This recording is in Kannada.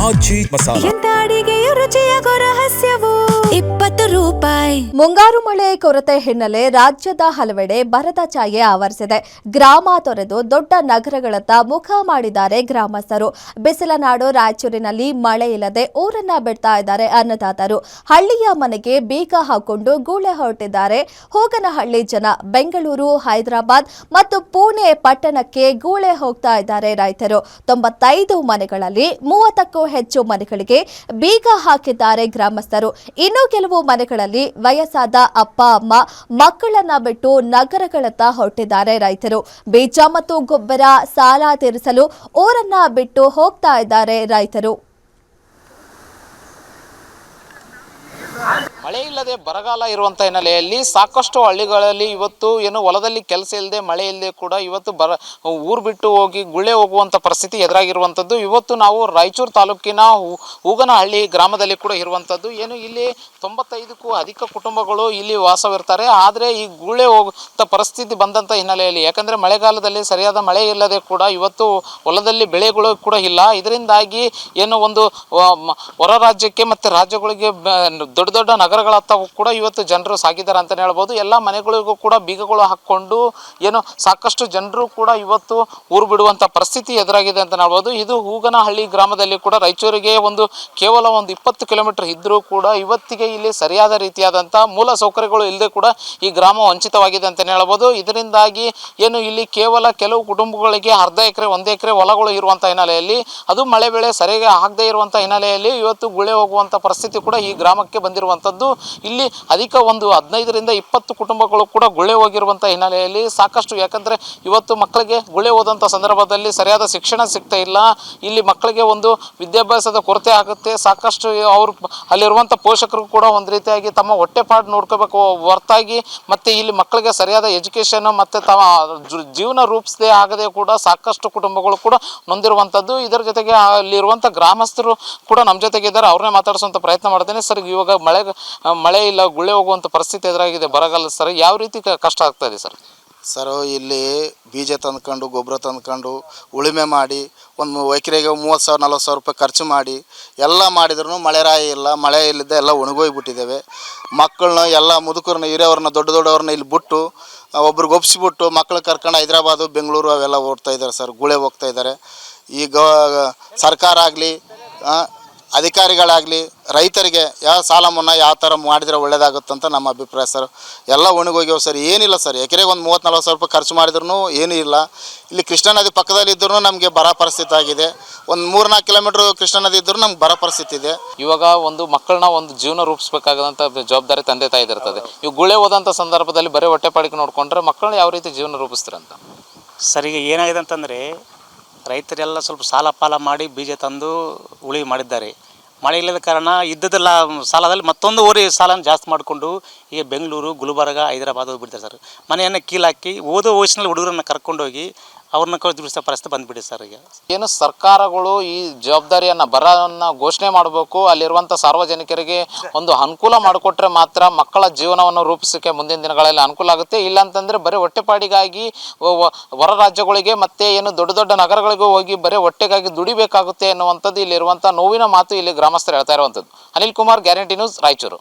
ಆಚಿ ಮಸಾಲ. ಎಂತ ಅಡಿಗೆಯ ರುಚಿಯಾಗೋ ರಹಸ್ಯವು 20 ರೂಪಾಯಿ. ಮುಂಗಾರು ಮಳೆ ಕೊರತೆ ಹಿನ್ನೆಲೆ ರಾಜ್ಯದ ಹಲವೆಡೆ ಬರದ ಛಾಯೆ ಆವರಿಸಿದೆ. ಗ್ರಾಮ ತೊರೆದು ದೊಡ್ಡ ನಗರಗಳತ್ತ ಮುಖ ಮಾಡಿದ್ದಾರೆ ಗ್ರಾಮಸ್ಥರು. ಬಿಸಿಲ ನಾಡು ರಾಯಚೂರಿನಲ್ಲಿ ಮಳೆ ಇಲ್ಲದೆ ಊರನ್ನ ಬಿಡ್ತಾ ಇದ್ದಾರೆ ಅನ್ನದಾತರು. ಹಳ್ಳಿಯ ಮನೆಗೆ ಬೀಗ ಹಾಕೊಂಡು ಗೂಳೆ ಹೊರಟಿದ್ದಾರೆ ಹೋಗನಹಳ್ಳಿ ಜನ. ಬೆಂಗಳೂರು, ಹೈದರಾಬಾದ್ ಮತ್ತು ಪುಣೆ ಪಟ್ಟಣಕ್ಕೆ ಗೂಳೆ ಹೋಗ್ತಾ ಇದ್ದಾರೆ ರೈತರು. 95 ಮನೆಗಳಲ್ಲಿ 30ಕ್ಕೂ ಹೆಚ್ಚು ಮನೆಗಳಿಗೆ ಬೀಗ ಹಾಕಿದ್ದಾರೆ ಗ್ರಾಮಸ್ಥರು. ಇನ್ನು ಕೆಲವು ಮನೆಗಳಲ್ಲಿ ವಯಸ್ಸಾದ ಅಪ್ಪ ಅಮ್ಮ ಮಕ್ಕಳನ್ನ ಬಿಟ್ಟು ನಗರಗಳತ್ತ ಹೊರಟಿದ್ದಾರೆ ರೈತರು. ಬೀಜ ಮತ್ತು ಗೊಬ್ಬರ ಸಾಲ ತೀರಿಸಲು ಊರನ್ನ ಬಿಟ್ಟು ಹೋಗ್ತಾ ಇದ್ದಾರೆ ರೈತರು. ಮಳೆ ಇಲ್ಲದೆ ಬರಗಾಲ ಇರುವಂಥ ಹಿನ್ನೆಲೆಯಲ್ಲಿ ಸಾಕಷ್ಟು ಹಳ್ಳಿಗಳಲ್ಲಿ ಇವತ್ತು ಏನು ಹೊಲದಲ್ಲಿ ಕೆಲಸ ಇಲ್ಲದೆ ಮಳೆ ಇಲ್ಲದೆ ಕೂಡ ಇವತ್ತು ಊರು ಬಿಟ್ಟು ಹೋಗಿ ಗುಳೆ ಹೋಗುವಂಥ ಪರಿಸ್ಥಿತಿ ಎದುರಾಗಿರುವಂಥದ್ದು. ಇವತ್ತು ನಾವು ರಾಯಚೂರು ತಾಲೂಕಿನ ಹೂಗನಹಳ್ಳಿ ಗ್ರಾಮದಲ್ಲಿ ಕೂಡ ಇರುವಂಥದ್ದು. ಏನು ಇಲ್ಲಿ 95ಕ್ಕೂ ಅಧಿಕ ಕುಟುಂಬಗಳು ಇಲ್ಲಿ ವಾಸವಿರ್ತಾರೆ. ಆದರೆ ಈ ಗುಳೆ ಹೋಗುವಂಥ ಪರಿಸ್ಥಿತಿ ಬಂದಂಥ ಹಿನ್ನೆಲೆಯಲ್ಲಿ, ಯಾಕಂದರೆ ಮಳೆಗಾಲದಲ್ಲಿ ಸರಿಯಾದ ಮಳೆ ಇಲ್ಲದೆ ಕೂಡ ಇವತ್ತು ಹೊಲದಲ್ಲಿ ಬೆಳೆಗಳು ಕೂಡ ಇಲ್ಲ. ಇದರಿಂದಾಗಿ ಏನು ಒಂದು ಹೊರ ರಾಜ್ಯಕ್ಕೆ ಮತ್ತು ರಾಜ್ಯಗಳಿಗೆ ದೊಡ್ಡ ದೊಡ್ಡ ನಗರಗಳತ್ತ ಕೂಡ ಇವತ್ತು ಜನರು ಸಾಗಿದ್ದಾರೆ ಅಂತಲೇ ಹೇಳ್ಬೋದು. ಎಲ್ಲ ಮನೆಗಳಿಗೂ ಕೂಡ ಬೀಗಗಳು ಹಾಕ್ಕೊಂಡು ಏನು ಸಾಕಷ್ಟು ಜನರು ಕೂಡ ಇವತ್ತು ಊರು ಬಿಡುವಂಥ ಪರಿಸ್ಥಿತಿ ಎದುರಾಗಿದೆ ಅಂತ ಹೇಳ್ಬೋದು. ಇದು ಹೂಗನಹಳ್ಳಿ ಗ್ರಾಮದಲ್ಲಿ ಕೂಡ ರಾಯಚೂರಿಗೆ ಕೇವಲ ಒಂದು 20 ಕಿಲೋಮೀಟರ್ ಇದ್ದರೂ ಕೂಡ ಇವತ್ತಿಗೆ ಇಲ್ಲಿ ಸರಿಯಾದ ರೀತಿಯಾದಂಥ ಮೂಲ ಸೌಕರ್ಯಗಳು ಇಲ್ಲದೆ ಕೂಡ ಈ ಗ್ರಾಮ ವಂಚಿತವಾಗಿದೆ ಅಂತಲೇ ಹೇಳ್ಬೋದು. ಇದರಿಂದಾಗಿ ಏನು ಇಲ್ಲಿ ಕೇವಲ ಕೆಲವು ಕುಟುಂಬಗಳಿಗೆ ಅರ್ಧ ಎಕರೆ 1 ಎಕರೆ ಹೊಲಗಳು ಇರುವಂಥ ಹಿನ್ನೆಲೆಯಲ್ಲಿ, ಅದು ಮಳೆ ಬೆಳೆ ಸರಿಯಾಗಿ ಆಗದೇ ಇರುವಂಥ ಹಿನ್ನೆಲೆಯಲ್ಲಿ ಇವತ್ತು ಗುಳೆ ಹೋಗುವಂಥ ಪರಿಸ್ಥಿತಿ ಕೂಡ ಈ ಗ್ರಾಮಕ್ಕೆ ಬಂದಿರುವಂಥದ್ದು. ಇಲ್ಲಿ ಅಧಿಕ ಒಂದು 15ರಿಂದ 20 ಕುಟುಂಬಗಳು ಕೂಡ ಗುಳೆ ಹೋಗಿರುವಂಥ ಹಿನ್ನೆಲೆಯಲ್ಲಿ ಸಾಕಷ್ಟು, ಯಾಕಂದರೆ ಇವತ್ತು ಮಕ್ಕಳಿಗೆ ಗುಳೆ ಹೋದಂಥ ಸಂದರ್ಭದಲ್ಲಿ ಸರಿಯಾದ ಶಿಕ್ಷಣ ಸಿಗ್ತಾ ಇಲ್ಲ. ಇಲ್ಲಿ ಮಕ್ಕಳಿಗೆ ಒಂದು ವಿದ್ಯಾಭ್ಯಾಸದ ಕೊರತೆ ಆಗುತ್ತೆ. ಸಾಕಷ್ಟು ಅವರು ಅಲ್ಲಿರುವಂಥ ಪೋಷಕರು ಕೂಡ ಒಂದು ರೀತಿಯಾಗಿ ತಮ್ಮ ಹೊಟ್ಟೆಪಾಡು ನೋಡ್ಕೋಬೇಕು ಹೊರತಾಗಿ ಮತ್ತು ಇಲ್ಲಿ ಮಕ್ಕಳಿಗೆ ಸರಿಯಾದ ಎಜುಕೇಷನ್ ಮತ್ತು ತಮ್ಮ ಜೀವನ ರೂಪಿಸದೇ ಆಗದೆ ಕೂಡ ಸಾಕಷ್ಟು ಕುಟುಂಬಗಳು ಕೂಡ ನೊಂದಿರುವಂಥದ್ದು. ಇದರ ಜೊತೆಗೆ ಅಲ್ಲಿರುವಂಥ ಗ್ರಾಮಸ್ಥರು ಕೂಡ ನಮ್ಮ ಜೊತೆಗೆ ಇದ್ದಾರೆ. ಅವ್ರನ್ನೇ ಮಾತಾಡಿಸುವಂಥ ಪ್ರಯತ್ನ ಮಾಡ್ತೇನೆ. ಸರ್, ಇವಾಗ ಮಳೆ ಇಲ್ಲ, ಗುಳೆ ಹೋಗುವಂಥ ಪರಿಸ್ಥಿತಿ ಎದುರಾಗಿದೆ ಬರಗಾಲ. ಸರ್, ಯಾವ ರೀತಿ ಕಷ್ಟ ಆಗ್ತಾ ಇದೆ ಸರ್? ಸರ್, ಇಲ್ಲಿ ಬೀಜ ತಂದ್ಕೊಂಡು ಗೊಬ್ಬರ ತಂದ್ಕೊಂಡು ಉಳುಮೆ ಮಾಡಿ ಒಂದು ಎಕರೆಗೆ 30,000-40,000 ರೂಪಾಯಿ ಖರ್ಚು ಮಾಡಿ ಎಲ್ಲ ಮಾಡಿದ್ರೂ ಮಳೆ ರಾಯಿ ಇಲ್ಲ. ಮಳೆ ಇಲ್ಲದೆ ಎಲ್ಲ ಒಣಗೋಗ್ಬಿಟ್ಟಿದ್ದೇವೆ. ಮಕ್ಕಳನ್ನ ಎಲ್ಲ ಮುದುಕರನ್ನ ಹಿರಿಯವ್ರನ್ನ ದೊಡ್ಡವ್ರನ್ನ ಇಲ್ಲಿ ಬಿಟ್ಟು ಒಬ್ರಿಗೆ ಒಪ್ಪಿಸ್ಬಿಟ್ಟು ಮಕ್ಕಳು ಕರ್ಕೊಂಡು ಹೈದರಾಬಾದು, ಬೆಂಗಳೂರು ಅವೆಲ್ಲ ಓಡ್ತಾ ಇದ್ದಾರೆ ಸರ್. ಗುಳೆ ಹೋಗ್ತಾ ಇದ್ದಾರೆ. ಈಗ ಸರ್ಕಾರ ಆಗಲಿ ಅಧಿಕಾರಿಗಳಾಗಲಿ ರೈತರಿಗೆ ಯಾವ ಸಾಲ ಮನ್ನಾ ಯಾವ ಥರ ಮಾಡಿದರೆ ಒಳ್ಳೇದಾಗುತ್ತಂತ ನಮ್ಮ ಅಭಿಪ್ರಾಯ ಸರ್. ಎಲ್ಲ ಒಣಗೋಗ್ಯವ ಸರ್. ಏನಿಲ್ಲ ಸರ್, ಎಕರೆಗೆ ಒಂದು 30,000-40,000 ರೂಪಾಯಿ ಖರ್ಚು ಮಾಡಿದ್ರೂ ಏನೂ ಇಲ್ಲ. ಇಲ್ಲಿ ಕೃಷ್ಣಾ ನದಿ ಪಕ್ಕದಲ್ಲಿ ಇದ್ದರೂ ನಮಗೆ ಬರ ಪರಿಸ್ಥಿತಿ ಆಗಿದೆ. ಒಂದು 3-4 ಕಿಲೋಮೀಟ್ರ್ ಕೃಷ್ಣಾ ನದಿ ಇದ್ದರೂ ನಮ್ಗೆ ಬರ ಪರಿಸ್ಥಿತಿ ಇದೆ. ಇವಾಗ ಒಂದು ಮಕ್ಕಳನ್ನ ಒಂದು ಜೀವನ ರೂಪಿಸಬೇಕಾದಂಥ ಜವಾಬ್ದಾರಿ ತಂದೆ ತಾಯಿದಿರ್ತದೆ. ಇವು ಗುಳೆ ಹೋದಂಥ ಸಂದರ್ಭದಲ್ಲಿ ಬರೀ ಹೊಟ್ಟೆಪಾಡಿಗೆ ನೋಡಿಕೊಂಡ್ರೆ ಮಕ್ಕಳನ್ನ ಯಾವ ರೀತಿ ಜೀವನ ರೂಪಿಸ್ತಾರಂತ? ಸರ್, ಈಗ ಏನಾಗಿದೆ ಅಂತಂದರೆ ರೈತರೆಲ್ಲ ಸ್ವಲ್ಪ ಸಾಲ ಪಾಲ ಮಾಡಿ ಬೀಜ ತಂದು ಉಳಿವಿ ಮಾಡಿದ್ದಾರೆ. ಮಳೆ ಇಲ್ಲದ ಕಾರಣ ಇದ್ದದೆಲ್ಲ ಸಾಲದಲ್ಲಿ ಮತ್ತೊಂದು ಊರಿ ಸಾಲನ ಜಾಸ್ತಿ ಮಾಡಿಕೊಂಡು ಈಗ ಬೆಂಗಳೂರು, ಗುಲ್ಬರ್ಗ, ಹೈದರಾಬಾದ್ ಹೋಗಿಬಿಡ್ತಾರೆ ಸರ್. ಮನೆಯನ್ನು ಕೀಲಾಕಿ ಓದೋ ವಯಸ್ಸಿನಲ್ಲಿ ಹುಡುಗರನ್ನು ಕರ್ಕೊಂಡೋಗಿ ಅವ್ರನ್ನ ಕಳಿಸ್ಬಿಡಿಸೋ ಪರಿಸ್ಥಿತಿ ಬಂದುಬಿಡಿ ಸರ್. ಈಗ ಏನು ಸರ್ಕಾರಗಳು ಈ ಜವಾಬ್ದಾರಿಯನ್ನು ಬರವನ್ನು ಘೋಷಣೆ ಮಾಡಬೇಕು. ಅಲ್ಲಿರುವಂಥ ಸಾರ್ವಜನಿಕರಿಗೆ ಒಂದು ಅನುಕೂಲ ಮಾಡಿಕೊಟ್ರೆ ಮಾತ್ರ ಮಕ್ಕಳ ಜೀವನವನ್ನು ರೂಪಿಸೋಕ್ಕೆ ಮುಂದಿನ ದಿನಗಳಲ್ಲಿ ಅನುಕೂಲ ಆಗುತ್ತೆ. ಇಲ್ಲಾಂತಂದರೆ ಬರೀ ಹೊಟ್ಟೆಪಾಡಿಗಾಗಿ ಹೊರ ರಾಜ್ಯಗಳಿಗೆ ಮತ್ತು ಏನು ದೊಡ್ಡ ದೊಡ್ಡ ನಗರಗಳಿಗೂ ಹೋಗಿ ಬರೀ ಹೊಟ್ಟೆಗಾಗಿ ದುಡಿಬೇಕಾಗುತ್ತೆ ಎನ್ನುವಂಥದ್ದು ಇಲ್ಲಿರುವಂಥ ನೋವಿನ ಮಾತು ಇಲ್ಲಿ ಗ್ರಾಮಸ್ಥರು ಹೇಳ್ತಾ ಇರುವಂಥದ್ದು. Anil Kumar, guarantee news, Raichur.